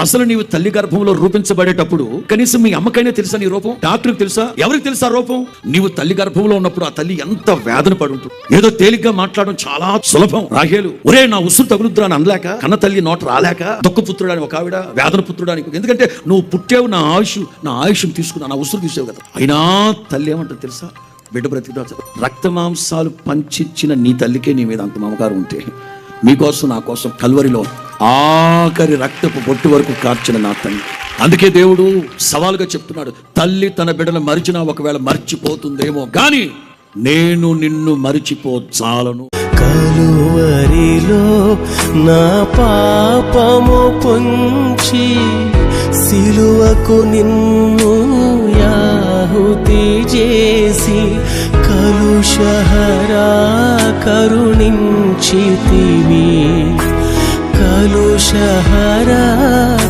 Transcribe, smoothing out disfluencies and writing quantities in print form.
అసలు నీవు తల్లి గర్భంలో రూపించబడేటప్పుడు కనీసం మీ అమ్మకైనా తెలుసా నీ రూపం? డాక్టర్కి తెలుసా? ఎవరికి తెలుసా రూపం? నీవు తల్లి గర్భంలో ఉన్నప్పుడు ఆ తల్లి ఎంత వేదన పడి ఉంటుంది. ఏదో తేలిగ్గా మాట్లాడడం చాలా సులభం. రాహేలు ఒరే నా ఉసురు తగులుద్దురా అని అనలేక, కన్న తల్లి నోట రాలేక దుఃఖపుత్రుడు అని ఒక ఆవిడ, వేదన పుత్రుడు అని, ఎందుకంటే నువ్వు పుట్టావు, నా ఆయుష్యం తీసుకున్నా, నా ఉసురు తీసావు కదా. అయినా తల్లి ఏమంటారు తెలుసా? బిడ్డ బ్రతికి రక్త మాంసాలు పంచిచ్చిన నీ తల్లికే నీ మీద అంత మమకారం ఉంటే, మీకోసం నా కోసం కల్వరిలో ఆఖరి రక్తపు బొట్టు వరకు కార్చిన నా తల్లి. అందుకే దేవుడు సవాలుగా చెప్తున్నాడు, తల్లి తన బిడ్డను మరిచినా ఒకవేళ మర్చిపోతుందేమో గాని నేను నిన్ను మరిచిపోచాలను. కలువరిలో నా పాపము పొంచి సిలువకు నిన్ను యాహుతి చేసి కలుషహరా కరుణించితివి. కలుషహరా